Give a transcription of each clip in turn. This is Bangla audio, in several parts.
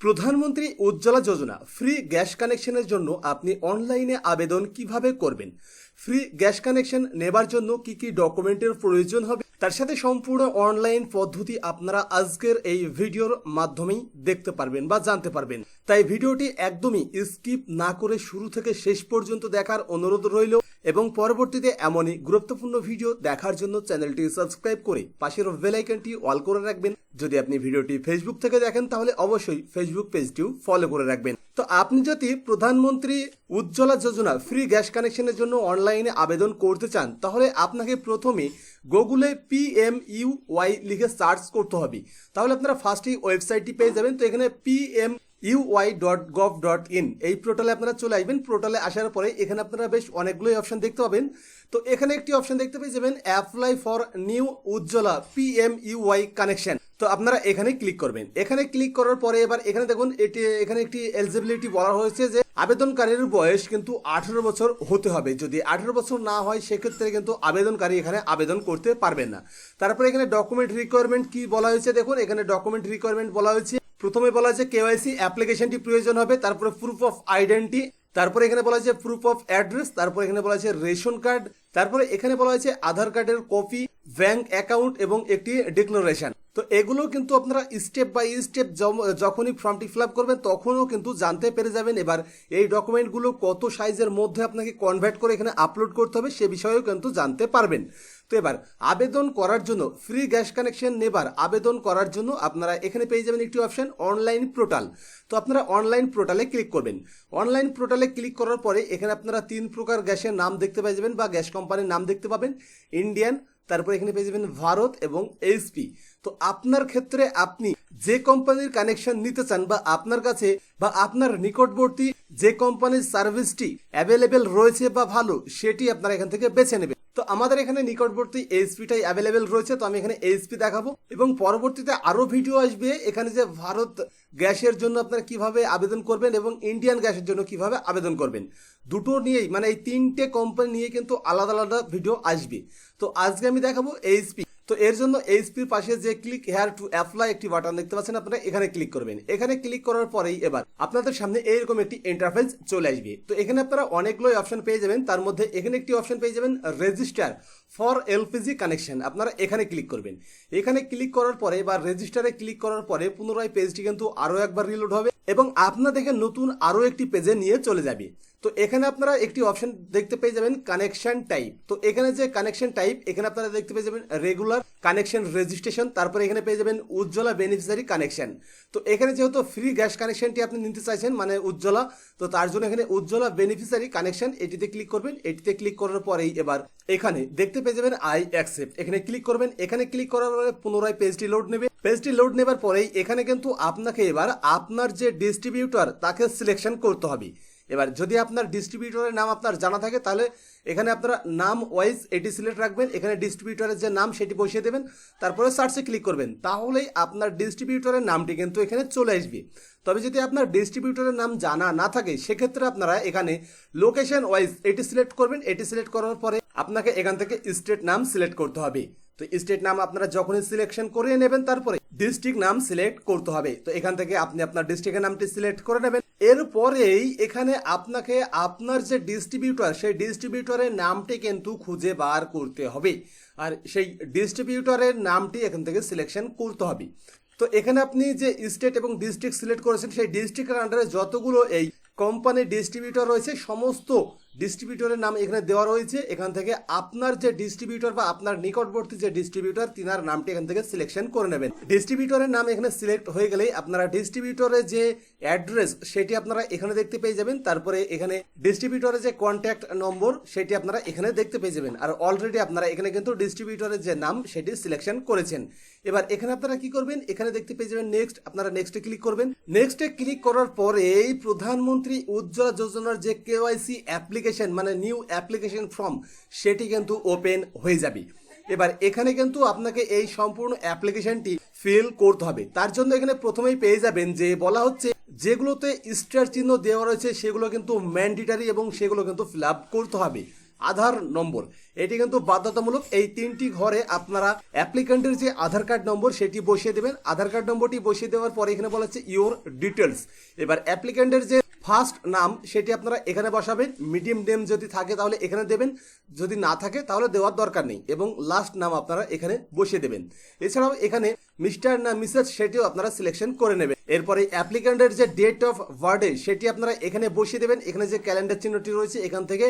প্রধানমন্ত্রী উজ্জ্বলা যোজনা ফ্রি গ্যাস কানেকশনের জন্য আপনি অনলাইনে আবেদন কিভাবে করবেন, ফ্রি গ্যাস কানেকশন নেবার জন্য কি কি ডকুমেন্টের প্রয়োজন হবে, তার সাথে সম্পূর্ণ অনলাইন পদ্ধতি আপনারা আজকের এই ভিডিওর মাধ্যমেই দেখতে পারবেন বা জানতে পারবেন। তাই ভিডিওটি একদমই স্কিপ না করে শুরু থেকে শেষ পর্যন্ত দেখার অনুরোধ রইল এবং পরবর্তীতে এমনই গুরুত্বপূর্ণ ভিডিও দেখার জন্য চ্যানেলটি সাবস্ক্রাইব করে পাশের বেল আইকনটি অল করে রাখবেন। যদি আপনি ভিডিওটি ফেসবুক থেকে দেখেন তাহলে অবশ্যই ফেসবুক পেজটিও ফলো করে রাখবেন। তো আপনি যদি প্রধানমন্ত্রী উজ্জ্বলা যোজনা ফ্রি গ্যাস কানেকশনের জন্য অনলাইনে আবেদন করতে চান তাহলে আপনাকে প্রথমে গুগলে PMUY লিখে সার্চ করতে হবে। তাহলে আপনারা ফার্স্টেই ওয়েবসাইটটি পেয়ে যাবেন। তো এখানে PMUY.gov.in এই পোর্টালে আপনারা চলে আসবেন। পোর্টালে আসার পরে এখানে আপনারা বেশ অনেকগুলোই অপশন দেখতে পাবেন। তো এখানে একটি অপশন দেখতে পেয়ে যাবেন apply for new Ujjwala PMUY connection. তো আপনারা এখানে ক্লিক করবেন। এখানে ক্লিক করার পরে এবার এখানে দেখুন এখানে একটি এলিজিবিলিটি বলা হয়েছে যে আবেদনকারীর বয়স কিন্তু 18 বছর হতে হবে। যদি 18 বছর না হয় সেক্ষেত্রে কিন্তু আবেদনকারী এখানে আবেদন করতে পারবেন না। তারপরে এখানে ডকুমেন্ট রিকোয়ারমেন্ট কি বলা হয়েছে দেখুন, এখানে ডকুমেন্ট রিকোয়ারমেন্ট বলা হয়েছে প্রথমে বলা হয়েছে KYC অ্যাপ্লিকেশনটি প্রয়োজন হবে, তারপরে প্রুফ অফ আইডেন্টি, তারপরে এখানে বলা হয়েছে প্রুফ অফ অ্যাড্রেস, তারপরে এখানে বলা হয়েছে রেশন কার্ড, তারপরে এখানে বলা হয়েছে আধার কার্ডের কপি, ব্যাংক অ্যাকাউন্ট এবং একটি ডিক্লারেশন। তো এগুলো কিন্তু আপনারা স্টেপ বাই স্টেপ যখনই ফর্মটি ফিল আপ করবেন তখনও কিন্তু জানতে পেরে যাবেন। এবার এই ডকুমেন্টগুলো কত সাইজের মধ্যে আপনাকে কনভার্ট করে এখানে আপলোড করতে হবে সে বিষয়েও কিন্তু জানতে পারবেন। তো এবার আবেদন করার জন্য ফ্রি গ্যাস কানেকশন নেবার আবেদন করার জন্য আপনারা এখানে পেয়ে যাবেন একটি অপশন অনলাইন পোর্টাল। তো আপনারা অনলাইন পোর্টালে ক্লিক করবেন। অনলাইন পোর্টালে ক্লিক করার পরে এখানে আপনারা 3 প্রকার গ্যাসের নাম দেখতে পেয়ে যাবেন বা গ্যাস কোম্পানির নাম দেখতে পাবেন, ইন্ডিয়ান, তারপরে এখানে পেয়ে যাবেন ভারত এবং HP। তো আপনার ক্ষেত্রে আপনি যে কোম্পানির কানেকশন নিতে চান বা আপনার কাছে বা আপনার নিকটবর্তী যে কোম্পানির সার্ভিসটি অ্যাভেলেবেল রয়েছে বা ভালো সেটি আপনারা এখান থেকে বেছে নেবেন। তো আমাদের এখানে নিকটবর্তী HPটাই অ্যাভেলেবেল রয়েছে, তো আমি এখানে HP দেখাবো এবং পরবর্তীতে আরও ভিডিও আসবে এখানে যে ভারত গ্যাসের জন্য আপনারা কিভাবে আবেদন করবেন এবং ইন্ডিয়ান গ্যাসের জন্য কিভাবে আবেদন করবেন, দুটো নিয়েই মানে এই 3টে কোম্পানি নিয়ে কিন্তু আলাদা আলাদা ভিডিও আসবে। তো আজকে আমি দেখাবো HP। তো এর জন্য HPর পাশে যে ক্লিক হেয়ার টু অ্যাপ্লাই একটি বাটন দেখতে পাচ্ছেন, আপনারা এখানে ক্লিক করবেন। এখানে ক্লিক করার পরেই এবার আপনাদের সামনে এইরকম একটি ইন্টারফেস চলে আসবে। তো এখানে আপনারা অনেকগুলো অপশন পেয়ে যাবেন, তার মধ্যে এখানে একটি অপশন পেয়ে যাবেন রেজিস্টার ফর LPG কানেকশন। আপনারা এখানে ক্লিক করবেন। এখানে ক্লিক করার পরে বা রেজিস্টারে ক্লিক করার পরে পুনরায় পেজটি কিন্তু আরও একবার রিলোড হবে এবং আপনাদেরকে নতুন আরও একটি পেজে নিয়ে চলে যাবে। তো এখানে আপনারা একটি অপশন দেখতে পেয়ে যাবেন কানেকশন টাইপ। তো এখানে যে কানেকশন টাইপ এখানে আপনারা দেখতে পেয়ে যাবেন রেগুলার কানেকশন রেজিস্ট্রেশন, তারপরে এখানে পেয়ে যাবেন উজ্জ্বলা বেনিফিশিয়ারি কানেকশন। তো এখানে যেহেতু ফ্রি গ্যাস কানেকশনটি আপনি নিতে চাইছেন মানে উজ্জ্বলা, তো তার জন্য এখানে উজ্জ্বলা বেনিফিশিয়ারি কানেকশন এটিতে ক্লিক করবেন। এটিতে ক্লিক করার পরেই এবার এখানে দেখতে পেয়ে যাবেন আই অ্যাকসেপ্ট, এখানে ক্লিক করবেন। এখানে ক্লিক করার পরে পুনরায় পেজটি লোড নেবে। পেজটি লোড নেবার পরেই এখানে কিন্তু আপনাকে এবার আপনার যে ডিস্ট্রিবিউটর তাকে সিলেকশন করতে হবে। এবার যদি আপনার ডিস্ট্রিবিউটরের নাম আপনার জানা থাকে তাহলে এখানে আপনারা নাম ওয়াইজ এটি সিলেক্ট রাখবেন, এখানে ডিস্ট্রিবিউটরের যে নাম সেটি বসিয়ে দেবেন, তারপরে সার্চে ক্লিক করবেন, তাহলেই আপনার ডিস্ট্রিবিউটরের নামটি কিন্তু এখানে চলে আসবে। তবে যদি আপনার ডিস্ট্রিবিউটরের নাম জানা না থাকে সেক্ষেত্রে আপনারা এখানে লোকেশন ওয়াইজ এটি সিলেক্ট করবেন। এটি সিলেক্ট করার পরে আপনাকে এখান থেকে স্টেট নাম সিলেক্ট করতে হবে। তো স্টেট নাম আপনারা যখনই সিলেকশন করে নেবেন তারপরে ডিস্ট্রিক্ট নাম সিলেক্ট করতে হবে। তো এখান থেকে আপনি আপনার ডিস্ট্রিক্টের নামটি সিলেক্ট করে নেবেন। এরপরেই এখানে আপনাকে আপনার যে ডিস্ট্রিবিউটর সেই ডিস্ট্রিবিউটরের নামটি কিন্তু খুঁজে বার করতে হবে আর সেই ডিস্ট্রিবিউটরের নামটি এখান থেকে সিলেকশন করতে হবে। তো এখানে আপনি যে স্টেট এবং ডিস্ট্রিক্ট সিলেক্ট করেছেন সেই ডিস্ট্রিক্টের আন্ডারে যতগুলো এই কোম্পানির ডিস্ট্রিবিউটর রয়েছে সমস্ত ডিস্ট্রিবিউটরের নাম এখানে দেওয়া রয়েছে। এখান থেকে আপনার যে ডিস্ট্রিবিউটর বা আপনার নিকটবর্তী যে ডিস্ট্রিবিউটর তিনার নামটি এখান থেকে সিলেকশন করে নেবেন। ডিস্ট্রিবিউটরের নাম এখানে সিলেক্ট হয়ে গেলেই আপনারা ডিস্ট্রিবিউটরের যে অ্যাড্রেস সেটি আপনারা এখানে দেখতে পেয়ে যাবেন। তারপরে এখানে ডিস্ট্রিবিউটরের যে কন্ট্যাক্ট নম্বর সেটি আপনারা এখানে দেখতে পেয়ে যাবেন। আর অলরেডি আপনারা এখানে কিন্তু ডিস্ট্রিবিউটরের যে নাম সেটি সিলেকশন করেছেন। এবার এখানে আপনারা কি করবেন, এখানে দেখতে পেয়ে যাবেন নেক্সট, আপনারা নেক্সটে ক্লিক করবেন। নেক্সটে ক্লিক করার পরে এই প্রধানমন্ত্রী উজ্জ্বলা যোজনার যে KYC অ্যাপ্লিকেশন মানে নিউ অ্যাপ্লিকেশন ফর্ম সেটি কিন্তু ওপেন হয়ে যাবে। এবার এখানে কিন্তু আপনাকে এই সম্পূর্ণ অ্যাপ্লিকেশনটি ফিল করতে হবে। তার জন্য এখানে প্রথমেই পেয়ে যাবেন যে বলা হচ্ছে যেগুলোতে স্টার চিহ্ন দেওয়া রয়েছে সেগুলো কিন্তু ম্যান্ডেটরি এবং সেগুলো কিন্তু ফিল আপ করতে হবে। আধার নম্বর, এটি কিন্তু বাধ্যতামূলক। এই 3টি ঘরে আপনারা অ্যাপ্লিক্যান্টের যে আধার কার্ড নম্বর সেটি বসিয়ে দেবেন। আধার কার্ড নম্বরটি বসিয়ে দেওয়ার পরে এখানে বলা হচ্ছে ইওর ডিটেলস। এবার অ্যাপ্লিক্যান্টের যে ফার্স্ট নাম সেটি আপনারা এখানে বসাবেন, মিডিয়াম নেম যদি থাকে তাহলে এখানে দেবেন, যদি না থাকে তাহলে দেওয়ার দরকার নেই, এবং লাস্ট নাম আপনারা এখানে বসিয়ে দেবেন। এছাড়াও এখানে মিস্টার না মিসেস সেটিও আপনারা সিলেকশন করে নেবেন। এরপরে অ্যাপ্লিক্যান্টের যে ডেট অফ বার্থডে সেটি আপনারা এখানে বসিয়ে দেবেন। এখানে যে ক্যালেন্ডার চিহ্নটি রয়েছে এখান থেকে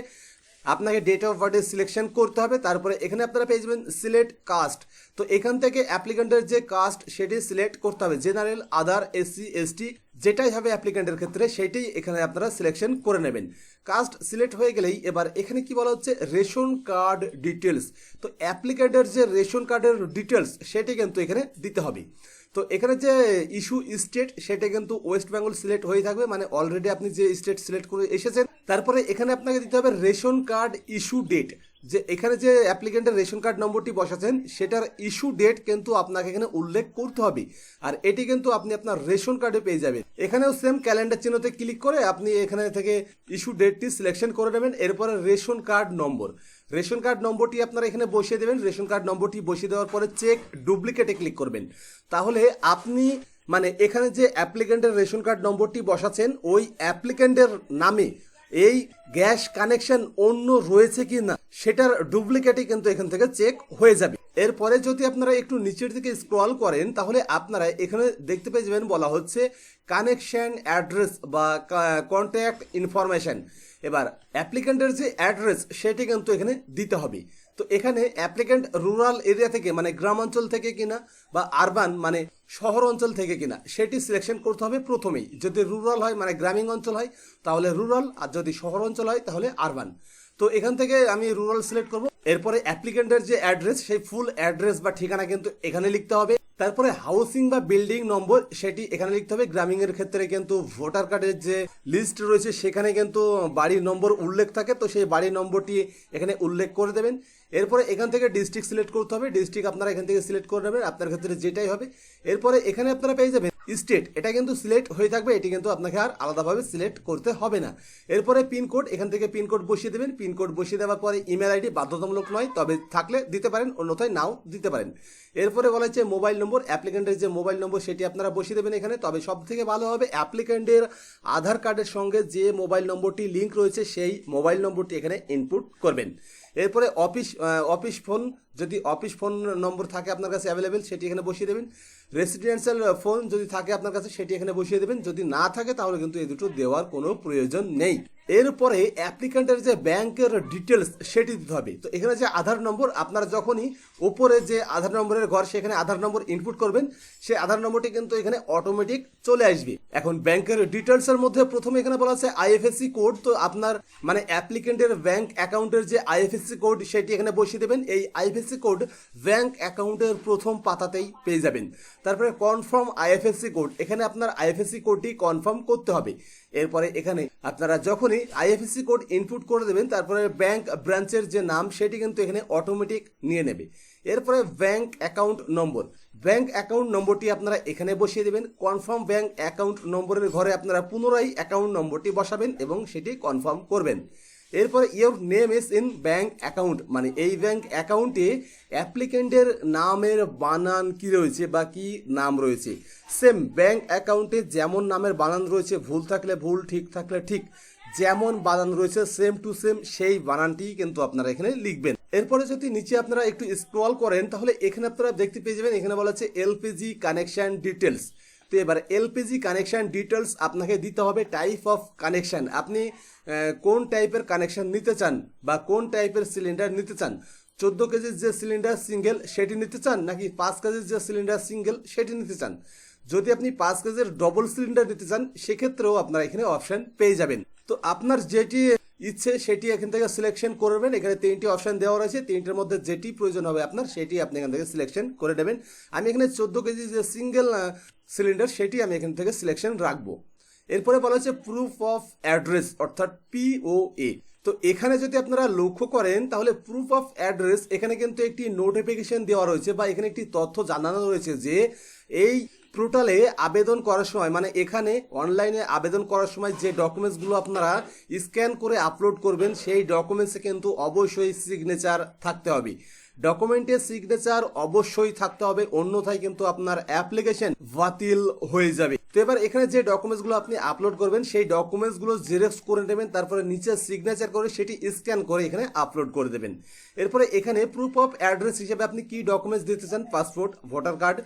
আপনাকে ডেট অফ বার্থডে সিলেকশন করতে হবে। তারপরে এখানে আপনারা পেয়ে যাবেন সিলেক্ট কাস্ট। তো এখান থেকে অ্যাপ্লিক্যান্টের যে কাস্ট সেটি সিলেক্ট করতে হবে, জেনারেল, আদার, এসসি, এসটি যেটাই হবে অ্যাপ্লিক্যান্টের ক্ষেত্রে সেইটাই এখানে আপনারা সিলেকশন করে নেবেন। কাস্ট সিলেক্ট হয়ে গেলেই এবার এখানে কি বলা হচ্ছে রেশন কার্ড ডিটেলস। তো অ্যাপ্লিক্যান্টের যে রেশন কার্ডের ডিটেলস সেটি কিন্তু এখানে দিতে হবে। তো এখানে যে ইস্যু স্টেট সেটা কিন্তু ওয়েস্ট বেঙ্গল সিলেক্ট হয়ে থাকবে, মানে অলরেডি আপনি যে স্টেট সিলেক্ট করে এসেছেন। তারপরে এখানে আপনাকে দিতে হবে রেশন কার্ড ইস্যু ডেট, যে এখানে যে অ্যাপ্লিকেন্টের রেশন কার্ড নম্বরটি বসাচ্ছেন সেটার ইস্যু ডেট কিন্তু আপনাকে এখানে উল্লেখ করতে হবে, আর এটি কিন্তু আপনি আপনার রেশন কার্ডে পেয়ে যাবেন। এখানেও সেম ক্যালেন্ডার চিহ্নতে ক্লিক করে আপনি এখানে থেকে ইস্যু ডেটটি সিলেকশন করে নেবেন। এরপরে রেশন কার্ড নম্বর, রেশন কার্ড নম্বরটি আপনারা এখানে বসিয়ে দেবেন। রেশন কার্ড নম্বরটি বসিয়ে দেওয়ার পরে চেক ডুপ্লিকেটে ক্লিক করবেন। তাহলে আপনি মানে এখানে যে অ্যাপ্লিকেন্টের রেশন কার্ড নম্বরটি বসাচ্ছেন ওই অ্যাপ্লিকেন্টের নামে এই গ্যাস কানেকশন অন্য রয়েছে কি না সেটার ডুপ্লিকেটই কিন্তু এখান থেকে চেক হয়ে যাবে। এরপরে যদি আপনারা একটু নিচের দিকে স্ক্রল করেন তাহলে আপনারা এখানে দেখতে পেয়ে যাবেন বলা হচ্ছে কানেকশন অ্যাড্রেস বা কন্ট্যাক্ট ইনফরমেশন। এবার অ্যাপ্লিকেন্টের যে অ্যাড্রেস সেটি কিন্তু এখানে দিতে হবে। তো এখানে অ্যাপ্লিকেন্ট রুরাল এরিয়া থেকে মানে গ্রামাঞ্চল থেকে কিনা বা আরবান মানে শহর অঞ্চল থেকে কিনা সেটি সিলেকশন করতে হবে প্রথমেই। যদি রুরাল হয় মানে গ্রামীণ অঞ্চল হয় তাহলে রুরাল, আর যদি শহর অঞ্চল হয় তাহলে আরবান। তো এখান থেকে আমি রুরাল সিলেক্ট করব। এরপরে অ্যাপ্লিকেন্টের যে অ্যাড্রেস সেই ফুল অ্যাড্রেস বা ঠিকানা কিন্তু এখানে লিখতে হবে। তারপরে হাউসিং বা বিল্ডিং নম্বর সেটি এখানে লিখতে হবে। গ্রামীণের ক্ষেত্রে কিন্তু ভোটার কার্ডের যে লিস্ট রয়েছে সেখানে কিন্তু বাড়ির নম্বর উল্লেখ থাকে, তো সেই বাড়ির নম্বরটি এখানে উল্লেখ করে দেবেন। এরপরে এখান থেকে ডিস্ট্রিক্ট সিলেক্ট করতে হবে, ডিস্ট্রিক্ট আপনারা এখান থেকে সিলেক্ট করে নেবেন আপনার ক্ষেত্রে যেটাই হবে। এরপরে এখানে আপনারা পেয়ে যাবেন স্টেট, এটা কিন্তু সিলেক্ট হয়ে থাকবে, এটি কিন্তু আপনাকে আর আলাদাভাবে সিলেক্ট করতে হবে না। এরপরে পিনকোড, এখান থেকে পিনকোড বসিয়ে দেবেন। পিনকোড বসিয়ে দেওয়ার পরে ইমেল আইডি বাধ্যতামূলক নয়, তবে থাকলে দিতে পারেন, অন্যথায় নাও দিতে পারেন। এরপরে বলা হচ্ছে মোবাইল নম্বর, অ্যাপ্লিকেন্টের যে মোবাইল নম্বর সেটি আপনারা বসিয়ে দেবেন এখানে। তবে সব থেকে ভালো হবে অ্যাপ্লিকেন্টের আধার কার্ডের সঙ্গে যে মোবাইল নম্বরটি লিঙ্ক রয়েছে সেই মোবাইল নম্বরটি এখানে ইনপুট করবেন। এরপরে অফিস ফোন, যদি অফিস ফোন নম্বর থাকে আপনার কাছে অ্যাভেলেবেল সেটি এখানে বসিয়ে দেবেন। রেসিডেন্সিয়াল ফোন যদি থাকে আপনার কাছে সেটি এখানে বসিয়ে দেবেন, যদি না থাকে তাহলে কিন্তু এই দুটো দেওয়ার কোনো প্রয়োজন নেই। এরপরে অ্যাপ্লিকেন্টের যে ব্যাংকের ডিটেলস সেটি দিতে হবে। তো এখানে যে আধার নম্বর, আপনারা যখনই উপরে যে আধার নম্বরের ঘর সেখানে আধার নম্বর ইনপুট করবেন সেই আধার নম্বরটি কিন্তু এখানে অটোমেটিক চলে আসবে। এখন ব্যাংকের ডিটেলসের মধ্যে প্রথমে এখানে বলা আছে আইএফএসসি কোড। তো আপনার মানে অ্যাপ্লিকেন্টের ব্যাংক অ্যাকাউন্টের যে আইএফএসসি কোড সেটি এখানে বসিয়ে দেবেন। এই আইএফএসসি কোড ব্যাংক অ্যাকাউন্টের প্রথম পাতাতেই পেয়ে যাবেন। তারপরে কনফার্ম আইএফএসসি কোড, এখানে আপনার আইএফএসসি কোডটি কনফার্ম করতে হবে। এরপরে এখানে আপনারা যখনই আইএফএসসি কোড ইনপুট করে দেবেন তারপরে ব্যাংক ব্রাঞ্চের যে নাম সেটি কিন্তু এখানে অটোমেটিক নিয়ে নেবে। এরপরে bank account number, bank account নম্বরটি আপনারা এখানে বসিয়ে দেবেন। কনফার্ম ব্যাংক অ্যাকাউন্ট নম্বরের ঘরে আপনারা পুনরায় অ্যাকাউন্ট নম্বরটি বসাবেন এবং সেটি কনফার্ম করবেন। এরপরে your name is in bank account, মানে এই ব্যাংক অ্যাকাউন্টে অ্যাপ্লিকেন্টের নামের বানান কি রয়েছে বা কি নাম রয়েছে সেম ব্যাংক অ্যাকাউন্টে যেমন নামের বানান রয়েছে, ভুল থাকলে ভুল, ঠিক থাকলে ঠিক, যেমন বানান রয়েছে সেম টু সেম সেই বানানটি কিন্তু আপনারা এখানে লিখবেন। এরপরে যদি নিচে আপনারা একটু স্ক্রল করেন তাহলে এখানে আপনারা দেখতে পেয়ে যাবেন এখানে বলা হচ্ছে এলপিজি কানেকশন ডিটেলস। তো এবার এলপিজি কানেকশন ডিটেলস আপনাকে দিতে হবে টাইপ অফ কানেকশন, আপনি কোন টাইপের কানেকশন নিতে চান বা কোন টাইপের সিলিন্ডার নিতে চান। 14 কেজির যে সিলিন্ডার সিঙ্গেল সেটি নিতে চান নাকি 5 কেজির যে সিলিন্ডার সিঙ্গেল সেটি নিতে চান। যদি আপনি 5 কেজির ডবল সিলিন্ডার নিতে চান সেক্ষেত্রেও আপনারা এখানে অপশন পেয়ে যাবেন। তো আপনার যেটি ইচ্ছে সেটি এখান থেকে সিলেকশন করবেন। এখানে 3টি অপশন দেওয়া রয়েছে, 3টির মধ্যে যেটি প্রয়োজন হবে আপনার সেটি আপনি এখান থেকে সিলেকশন করে নেবেন। আমি এখানে 14 কেজি যে সিঙ্গেল সিলিন্ডার সেটি আমি এখান থেকে সিলেকশন রাখবো। এরপরে বলা হচ্ছে প্রুফ অফ অ্যাড্রেস অর্থাৎ POA। তো এখানে যদি আপনারা লক্ষ্য করেন তাহলে প্রুফ অফ অ্যাড্রেস এখানে কিন্তু একটি নোটিফিকেশন দেওয়া রয়েছে বা এখানে একটি তথ্য জানানো রয়েছে যে এই পোর্টালে আবেদন করার সময় মানে এখানে অনলাইনে আবেদন করার সময় যে ডকুমেন্টসগুলো আপনারা স্ক্যান করে আপলোড করবেন সেই ডকুমেন্টসে কিন্তু অবশ্যই সিগনেচার থাকতে হবে। ডকুমেন্টের সিগনেচার অবশ্যই থাকতে হবে, অন্যথায় কিন্তু আপনার অ্যাপ্লিকেশন বাতিল হয়ে যাবে। তো এবার এখানে যে ডকুমেন্টসগুলো আপনি আপলোড করবেন সেই ডকুমেন্টসগুলো জেরক্স করে নেবেন, তারপরে নিচে সিগনেচার করে সেটি স্ক্যান করে এখানে আপলোড করে দেবেন। এরপরে এখানে প্রুফ অফ অ্যাড্রেস হিসেবে আপনি কি ডকুমেন্টস দিতে চান, পাসপোর্ট, ভোটার কার্ড,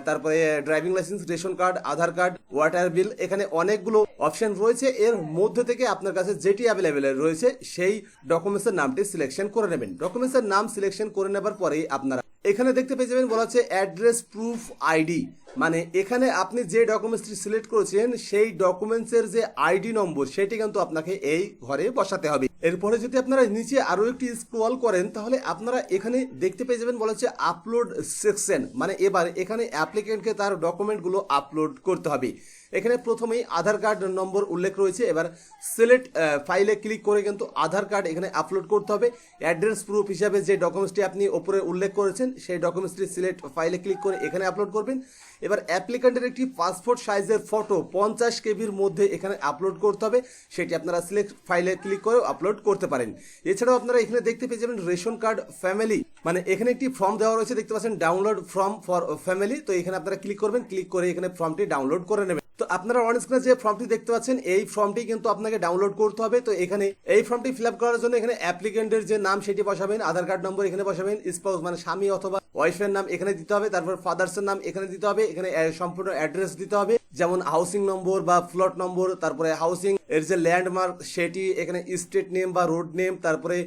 তারপরে ড্রাইভিং লাইসেন্স, রেশন কার্ড, আধার কার্ড, ওয়াটার বিল, এখানে অনেকগুলো অপশন রয়েছে। এর মধ্যে থেকে আপনার কাছে যেটি অ্যাভেলেবেল রয়েছে সেই ডকুমেন্টসের নামটি সিলেকশন করে নেবেন। ডকুমেন্টসের নাম সিলেকশন করে নেবার পরেই আপনারা এখানে দেখতে পেয়ে যাবেন বলা হচ্ছে অ্যাড্রেস প্রুফ আইডি, মানে এখানে আপনি যে ডকুমেন্টসটি সিলেক্ট করেছেন সেই ডকুমেন্টসের যে আইডি নম্বর সেটি কিন্তু আপনাকে এই ঘরে বসাতে হবে। এরপরে যদি আপনারা নিচে আরো একটি স্ক্রল করেন তাহলে আপনারা এখানে দেখতে পেয়ে যাবেন বলা হচ্ছে আপলোড সেকশন, মানে এবার এখানে অ্যাপ্লিকেন্টকে তার ডকুমেন্টগুলো আপলোড করতে হবে। এখানে প্রথমেই আধার কার্ড নম্বর উল্লেখ রয়েছে, এবার সিলেক্ট ফাইলে ক্লিক করে কিন্তু আধার কার্ড এখানে আপলোড করতে হবে। অ্যাড্রেস প্রুফ হিসাবে যে ডকুমেন্টসটি আপনি ওপরে উল্লেখ করেছেন সেই ডকুমেন্টসটি সিলেক্ট ফাইলে ক্লিক করে এখানে আপলোড করবেন। এবার অ্যাপ্লিকেন্টের একটি পাসপোর্ট সাইজের ফটো 50 কেবির মধ্যে এখানে আপলোড করতে হবে, সেটি আপনারা সিলেক্ট ফাইলে ক্লিক করে আপলোড করতে পারেন। এছাড়াও আপনারা এখানে দেখতে পেয়ে যাবেন রেশন কার্ড ফ্যামিলি, মানে এখানে একটি ফর্ম দেওয়া রয়েছে, দেখতে পাচ্ছেন ডাউনলোড ফর্ম ফর ফ্যামিলি। তো এখানে আপনারা ক্লিক করবেন, ক্লিক করে এখানে ফর্মটি ডাউনলোড করে নেবেন। তো আপনারা অন স্ক্রিনে যে ফর্মটি দেখতে পাচ্ছেন এই ফর্মটি কিন্তু আপনাকে ডাউনলোড করতে হবে। তো এখানে এই ফর্মটি ফিল আপ করার জন্য এখানে অ্যাপ্লিকেন্টের যে নাম সেটি বসাবেন, আধার কার্ড নম্বর এখানে বসাবেন, স্পাউস মানে স্বামী অথবা ওয়াইফের নাম এখানে দিতে হবে, তারপর ফাদার্সের নাম এখানে দিতে হবে, এখানে সম্পূর্ণ অ্যাড্রেস দিতে হবে, যেমন হাউসিং নম্বর বা প্লট নম্বর, তারপরে হাউসিং এর যে ল্যান্ডমার্ক সেটি, এখানে স্ট্রিট নেম বা রোড নেম, তারপরে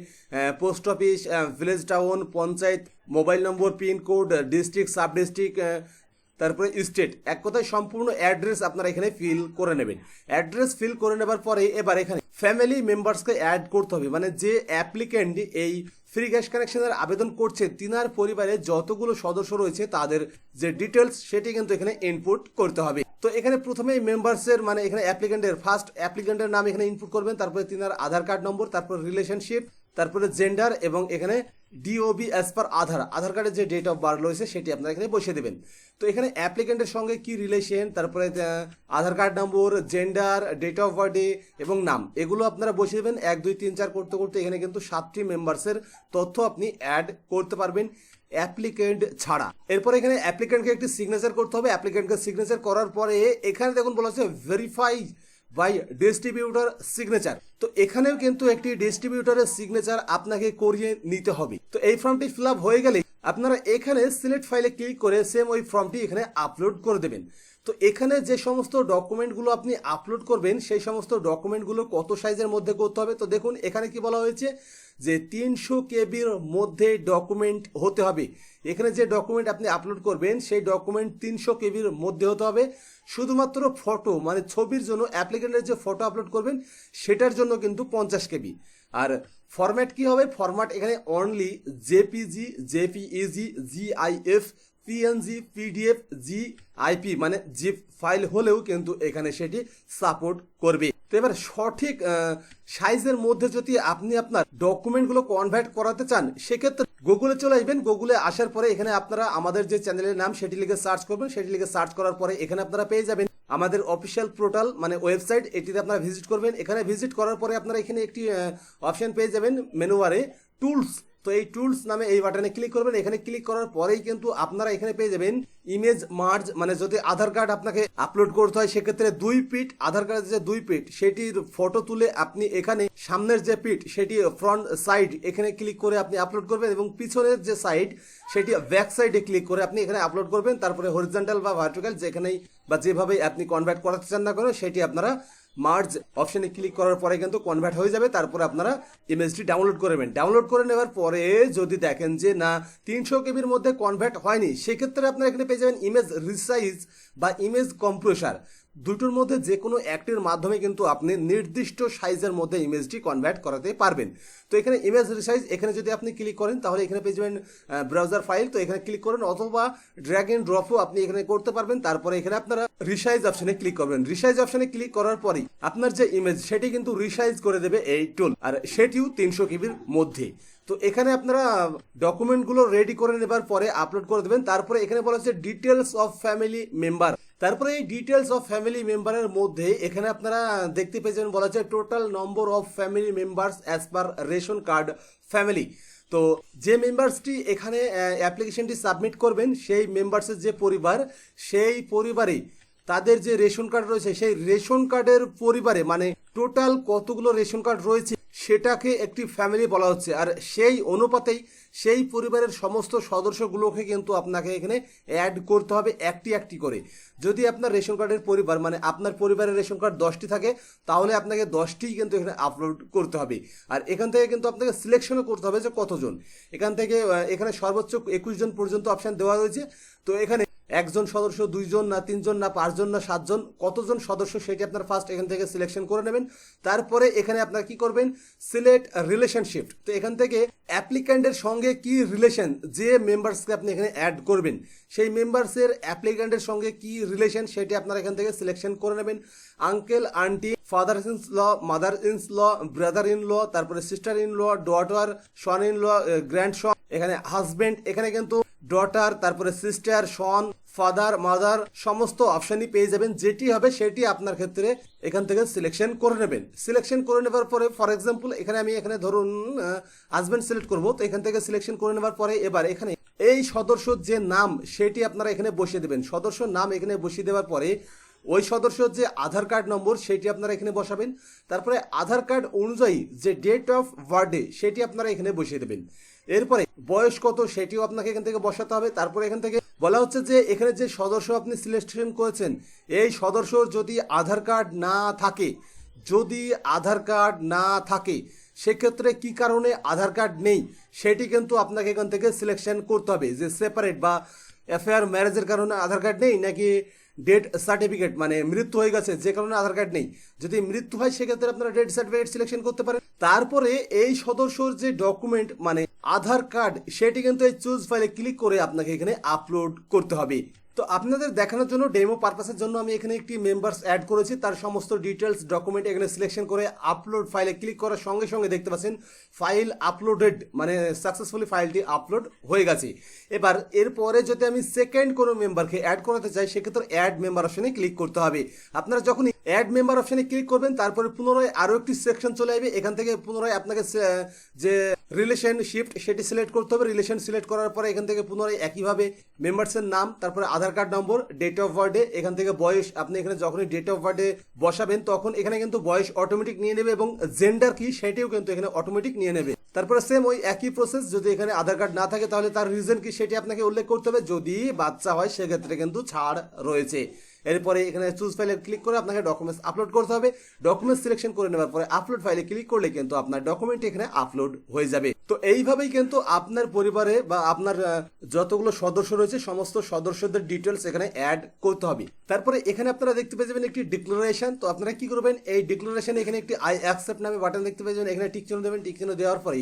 post office, village town, panchayat, mobile number, pincode, district, sub district, তারপরে স্টেট, এক কথায় সম্পূর্ণ অ্যাড্রেস আপনারা এখানে ফিল করে নেবেন। অ্যাড্রেস ফিল করে নেবার পরে এবার এখানে ফ্যামিলি মেম্বার্সকে অ্যাড করতে হবে, মানে যে অ্যাপ্লিকেন্ট এই ফ্রি গ্যাস কানেকশনের আবেদন করছে তিনার পরিবারে যতগুলো সদস্য রয়েছে তাদের যে ডিটেলস সেটি কিন্তু এখানে ইনপুট করতে হবে। তো এখানে প্রথমেই মেম্বার্সের মানে এখানে অ্যাপ্লিকেন্টের ফার্স্ট অ্যাপ্লিকেন্টের নাম এখানে ইনপুট করবেন, তারপরে তিনার আধার কার্ড নম্বর, তারপর রিলেশনশিপ, তারপরে জেন্ডার এবং এখানে ডিওবি অ্যাজ পার আধার কার্ডের যে ডেট অফ বার্থ রয়েছে সেটি আপনারা এখানে বসিয়ে দেবেন। তো এখানে অ্যাপ্লিকেন্টের সঙ্গে কি রিলেশন, তারপরে Aadhaar card number, gender, date of birthday এবং নাম, এগুলো আপনারা বসিয়ে দেবেন। 1 2 3 4 করতে করতে এখানে কিন্তু 7টি মেম্বার্সের তথ্য আপনি অ্যাড করতে পারবেন অ্যাপ্লিকেন্ট ছাড়া। এরপর এখানে অ্যাপ্লিকেন্টকে একটি সিগনেচার করতে হবে। অ্যাপ্লিকেন্টকে সিগনেচার করার পরে এখানে দেখুন বলা হচ্ছে ভেরিফাই বাই ডিস্ট্রিবিউটর সিগনেচার। তো এখানেও কিন্তু একটি ডিস্ট্রিবিউটরের সিগনেচার আপনাকে করিয়ে নিতে হবে। তো এই ফর্মটি ফিল আপ হয়ে গেলে আপনারা এখানে সিলেক্ট ফাইলে ক্লিক করে সেম ওই ফর্মটি এখানে আপলোড করে দেবেন। তো এখানে যে সমস্ত ডকুমেন্টগুলো আপনি আপলোড করবেন সেই সমস্ত ডকুমেন্টগুলো কত সাইজের মধ্যে করতে হবে। তো দেখুন এখানে কি বলা হয়েছে যে 300 কেবির মধ্যে ডকুমেন্ট হতে হবে। এখানে যে ডকুমেন্ট আপনি আপলোড করবেন সেই ডকুমেন্ট 300 কেবির মধ্যে হতে হবে। শুধুমাত্র ফটো মানে ছবির জন্য অ্যাপ্লিকেন্টের যে ফটো আপলোড করবেন সেটার জন্য কিন্তু 50 কেবি। আর ফরম্যাট কি হবে, ফরম্যাট এখানে only JPG, JPEG, GIF, PNG, PDF, GIP মানে জিপ ফাইল হলেও কিন্তু এখানে সেটি সাপোর্ট করবে। তো এবার সঠিক সাইজের মধ্যে যদি আপনি আপনার ডকুমেন্টগুলো কনভার্ট করাতে চান সেক্ষেত্রে গুগলে চলে আসবেন। গুগলে আসার পরে এখানে আপনারা আমাদের যে চ্যানেলের নাম সেটি লিখে সার্চ করবেন। সেটি লিখে সার্চ করার পরে এখানে আপনারা পেয়ে যাবেন আমাদের অফিসিয়াল পোর্টাল মানে ওয়েবসাইট, এটিতে আপনারা ভিজিট করবেন। এখানে ভিজিট করার পরে আপনারা এখানে একটি অপশন পেয়ে যাবেন মেনু বারে টুলস। তো এই টুলস নামে এই বাটনে ক্লিক করবেন। এখানে ক্লিক করার পরেই কিন্তু আপনারা এখানে পেয়ে যাবেন ইমেজ মার্জ, মানে যদি আধার কার্ড আপনাকে আপলোড করতে হয় সেক্ষেত্রে 2 পিট আধার কার্ডের যে 2 পিট সেটির ফটো তুলে আপনি এখানে সামনের যে পিট সেটি ফ্রন্ট সাইড এখানে ক্লিক করে আপনি আপলোড করবেন এবং পিছনের যে সাইড সেটি ব্যাক সাইডে ক্লিক করে আপনি এখানে আপলোড করবেন। তারপরে হরিজন্টাল বা ভার্টিক্যাল যেখানেই বা যেভাবে আপনি কনভার্ট করাতে চান না কেন সেটি আপনারা মার্জ অপশনে ক্লিক করার পরে কিন্তু কনভার্ট হয়ে যাবে। তারপরে আপনারা ইমেজটি ডাউনলোড করবেন। ডাউনলোড করে নেওয়ার পরে যদি দেখেন যে না 300 কেবির মধ্যে কনভার্ট হয়নি সেক্ষেত্রে আপনারা এখানে পেয়ে যাবেন ইমেজ রিসাইজ বা ইমেজ কম্প্রেসার। দুটোর মধ্যে যে কোনো একটির মাধ্যমে কিন্তু আপনি নির্দিষ্ট সাইজের মধ্যে ইমেজটি কনভার্ট করাতে পারবেন। তো এখানে ইমেজ রিসাইজ এখানে যদি আপনি ক্লিক করেন তাহলে এখানে পেয়ে যাবেন ব্রাউজার ফাইল। তো এখানে ক্লিক করেন অথবা ড্র্যাগ এন্ড ড্রপও আপনি এখানে করতে পারবেন। তারপরে এখানে আপনারা রিসাইজ অপশনে ক্লিক করবেন। রিসাইজ অপশনে ক্লিক করার পরেই আপনার যে ইমেজ সেটি কিন্তু রিসাইজ করে দেবে এই টুল, আর সেটিও 300 কেবির মধ্যে। তো এখানে আপনারা ডকুমেন্টগুলো রেডি করে নেবার পরে আপলোড করে দেবেন। তারপরে এখানে বলা হচ্ছে ডিটেলস অফ ফ্যামিলি মেম্বার, তারপরে এই ডিটেলস অফ ফ্যামিলি মেম্বারের মধ্যে এখানে আপনারা দেখতে পেয়েছেন বলা হচ্ছে total number of family members as per ration card family. তো যে মেম্বার্সটি এখানে অ্যাপ্লিকেশনটি সাবমিট করবেন সেই মেম্বার্সের যে পরিবার, সেই পরিবারে তাদের যে রেশন কার্ড রয়েছে সেই রেশন কার্ডের পরিবারে মানে টোটাল কতগুলো রেশন কার্ড রয়েছে সেটাকে একটি ফ্যামিলি বলা হচ্ছে। আর সেই অনুপাতেই সেই পরিবারের সমস্ত সদস্যগুলোকে কিন্তু আপনাকে এখানে অ্যাড করতে হবে একটি একটি করে। যদি আপনার রেশন কার্ডের পরিবার মানে আপনার পরিবারের রেশন কার্ড 10টি থাকে তাহলে আপনাকে 10টিই কিন্তু এখানে আপলোড করতে হবে। আর এখান থেকে কিন্তু আপনাকে সিলেকশনও করতে হবে যে কতজন। এখান থেকে এখানে সর্বোচ্চ 21 জন পর্যন্ত অপশান দেওয়া রয়েছে। তো এখানে একজন সদস্য, 2 জন না 3 জন না 5 জন না 7 জন, কতজন সদস্য সেটি আপনার ফার্স্ট এখান থেকে সিলেকশন করে নেবেন। তারপরে এখানে আপনারা কি করবেন, সিলেক্ট রিলেশনশিপ। তো এখান থেকে অ্যাপ্লিক্যান্টের সঙ্গে কি রিলেশন, যে মেম্বার্সকে আপনি এখানে অ্যাড করবেন সেই মেম্বার্সের অ্যাপ্লিক্যান্টের সঙ্গে কি রিলেশন সেটি আপনারা এখান থেকে সিলেকশন করে নেবেন। Uncle, aunty, father in law, mother in law, brother in law, তারপরে sister in law, daughter, son in law, grand son, এখানে হাজব্যান্ড, এখানে কিন্তু ডটার, তারপরে সিস্টার, সন, ফাদার, মাদার সমস্ত অপশানই পেয়ে যাবেন। যেটি হবে সেটি আপনার ক্ষেত্রে এখান থেকে সিলেকশন করে নেবেন। সিলেকশন করে নেবার পরে ফর এক্সাম্পল এখানে আমি এখানে ধরুন হাজব্যান্ড সিলেক্ট করব। তো এখান থেকে সিলেকশন করে নেবার পরে এবার এখানে এই সদস্যর যে নাম সেটি আপনারা এখানে বসিয়ে দেবেন। সদস্যর নাম এখানে বসিয়ে দেওয়ার পরে ওই সদস্যর যে আধার কার্ড নম্বর সেটি আপনারা এখানে বসাবেন। তারপরে আধার কার্ড অনুযায়ী যে ডেট অফ বার্থডে সেটি আপনারা এখানে বসিয়ে দেবেন। এরপরে বয়স কত সেটিও আপনাকে এখান থেকে বসাতে হবে। তারপরে এখান থেকে বলা হচ্ছে যে এখানে যে সদস্য আপনি সিলেকশন করেছেন এই সদস্যর যদি আধার কার্ড না থাকে, যদি আধার কার্ড না থাকে সেক্ষেত্রে কি কারণে আধার কার্ড নেই সেটি কিন্তু আপনাকে এখান থেকে সিলেকশন করতে হবে। যে সেপারেট বা অ্যাফেয়ার ম্যারেজের কারণে আধার কার্ড নেই, নাকি ডেথ সার্টিফিকেট মানে মৃত্যু হয়ে গেছে যে কারণে আধার কার্ড নেই। যদি মৃত্যু হয় সেক্ষেত্রে আপনারা ডেথ সার্টিফিকেট সিলেকশন করতে পারেন। তারপরে এই সদস্যর যে ডকুমেন্ট মানে আধার কার্ড সেটি কিন্তু এই চুজ ফাইলে ক্লিক করে আপনাকে এখানে আপলোড করতে হবে। তো আপনাদের দেখানোর জন্য ডেমো পারপাসের জন্য আমি এখানে একটি মেম্বার্স অ্যাড করেছি, তার সমস্ত ডিটেলস ডকুমেন্ট এখানে সিলেকশন করে আপলোড ফাইলে ক্লিক করার সঙ্গে সঙ্গে দেখতে পাচ্ছেন ফাইল আপলোডেড মানে সাকসেসফুলি ফাইলটি আপলোড হয়ে গেছে। এবার এরপরে যদি আমি সেকেন্ড কোনো মেম্বারকে অ্যাড করাতে চাই সেক্ষেত্রে অ্যাড মেম্বার অপশনে ক্লিক করতে হবে। আপনারা যখন অ্যাড মেম্বার অপশনে ক্লিক করবেন তারপরে পুনরায় আরও একটি সেকশন চলে আসবে। এখান থেকে পুনরায় আপনাকে যে রিলেশনশিপ সেটি সিলেক্ট করতে হবে। রিলেশন সিলেক্ট করার পরে এখান থেকে পুনরায় একইভাবে মেম্বার্সের নাম, তারপরে Aadhaar card number, date of birthday, এখান থেকে বয়স আপনি এখানে যখনই ডেট অফ বার্থডে বসাবেন তখন এখানে কিন্তু বয়স অটোমেটিক নিয়ে নেবে এবং জেন্ডার কি সেটিও কিন্তু এখানে অটোমেটিক নিয়ে নেবে। তারপরে সেম ওই একই প্রসেস, যদি এখানে আধার কার্ড না থাকে তাহলে তার রিজন কি সেটি আপনাকে উল্লেখ করতে হবে। যদি বাচ্চা হয় সেক্ষেত্রে কিন্তু ছাড় রয়েছে। এরপরে এখানে চুজ ফাইলে ক্লিক করে আপনাকে ডকুমেন্টস আপলোড করতে হবে। ডকুমেন্টস সিলেকশন করে নেওয়ার পরে আপলোড ফাইলে ক্লিক করলে কিন্তু আপনার ডকুমেন্ট এখানে আপলোড হয়ে যাবে। তো এইভাবেই কিন্তু আপনার পরিবারে বা আপনার যতগুলো সদস্য রয়েছে সমস্ত সদস্যদের ডিটেলস এখানে অ্যাড করতে হবে। তারপরে এখানে আপনারা দেখতে পেয়ে যাবেন একটি ডিক্লারেশন। তো আপনারা কি করবেন, এই ডিক্লারেশনে এখানে একটি আই অ্যাকসেপ্ট নামে বাটন দেখতে পেয়ে যাবেন, এখানে টিক চিহ্ন দেবেন। টিক চিহ্ন দেওয়ার পরে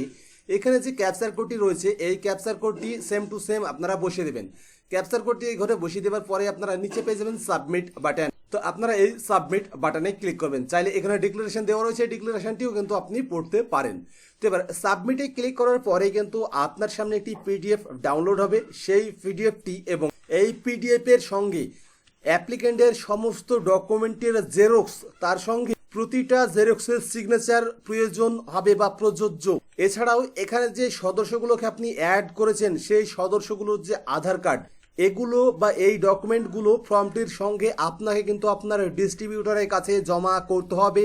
এখানে যে ক্যাপচার কোডটি রয়েছে এই ক্যাপচার কোডটি সেম টু সেম আপনারা বসিয়ে দেবেন। ক্যাপচার কোডটি এই ঘরে বসিয়ে দেওয়ার পরে আপনারা নিচে পেয়ে যাবেন সাবমিট বাটন। তো আপনারা এই সাবমিট বাটনে ক্লিক করবেন। চাইলে এখানে ডিক্লারেশন দেওয়া রয়েছে, ডিক্লারেশনটিও কিন্তু আপনি পড়তে পারেন। তো এবার সাবমিটে ক্লিক করার পরে কিন্তু আপনার সামনে একটি পিডিএফ ডাউনলোড হবে। সেই পিডিএফটি এবং এই পিডিএফ এর সঙ্গে অ্যাপ্লিক্যান্টের সমস্ত ডকুমেন্টের জেরক্স, তার সঙ্গে প্রতিটা জেরক্সের সিগনেচার প্রয়োজন হবে বা প্রযোজ্য। এছাড়াও এখানে যে সদস্যগুলোকে আপনি অ্যাড করেছেন সেই সদস্যগুলোর যে আধার কার্ড এগুলো বা এই ডকুমেন্টগুলো ফর্মটির সঙ্গে আপনাকে কিন্তু আপনার ডিস্ট্রিবিউটরের কাছে জমা করতে হবে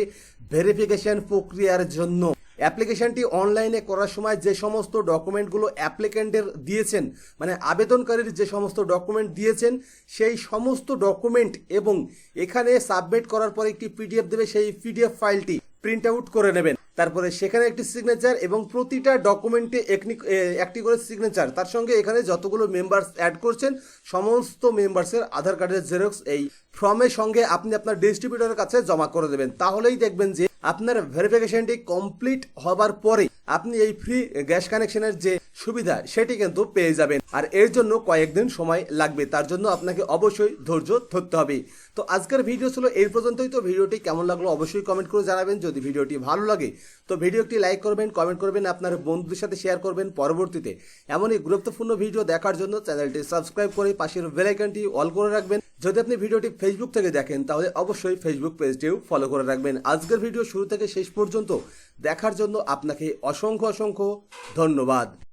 ভেরিফিকেশন প্রক্রিয়ার জন্য। অ্যাপ্লিকেশনটি অনলাইনে করার সময় যে সমস্ত ডকুমেন্টগুলো অ্যাপ্লিক্যান্টের দিয়েছেন মানে আবেদনকারীর যে সমস্ত ডকুমেন্ট দিয়েছেন সেই সমস্ত ডকুমেন্ট এবং এখানে সাবমিট করার পর একটি পিডিএফ দেবে, সেই পিডিএফ ফাইলটি প্রিন্ট আউট করে নেবেন। তারপরে সেখানে একটি সিগনেচার এবং প্রতিটা ডকুমেন্টে একটি করে সিগনেচার, তার সঙ্গে এখানে যতগুলো মেম্বার্স অ্যাড করছেন সমস্ত মেম্বার্সের আধার কার্ডের জেরক্স এই ফর্মের সঙ্গে আপনি আপনার ডিস্ট্রিবিউটরের কাছে জমা করে দেবেন। তাহলেই দেখবেন যে আপনার ভেরিফিকেশনটি কমপ্লিট হবার পরে আপনি এই ফ্রি গ্যাস কানেকশনের যে সুবিধা সেটি কিন্তু পেয়ে যাবেন। আর এর জন্য কয়েকদিন সময় লাগবে, তার জন্য আপনাকে অবশ্যই ধৈর্য ধরতে হবে। তো আজকের ভিডিও ছিল এই পর্যন্তই। তো ভিডিওটি কেমন লাগলো অবশ্যই কমেন্ট করে জানাবেন। যদি ভিডিওটি ভালো লাগে তো ভিডিওটি লাইক করবেন, কমেন্ট করবেন, আপনার বন্ধুদের সাথে শেয়ার করবেন। পরবর্তীতে এমনই গুরুত্বপূর্ণ ভিডিও দেখার জন্য চ্যানেলটি সাবস্ক্রাইব করে পাশের বেল আইকনটি অল করে রাখবেন, যদি আপনি ভিডিওটি ফেসবুক থেকে দেখেন তাহলে অবশ্যই ফেসবুক পেজটিও ফলো করে রাখবেন। আজকের ভিডিও শুরু থেকে শেষ পর্যন্ত দেখার জন্য আপনাকে অসংখ্য ধন্যবাদ।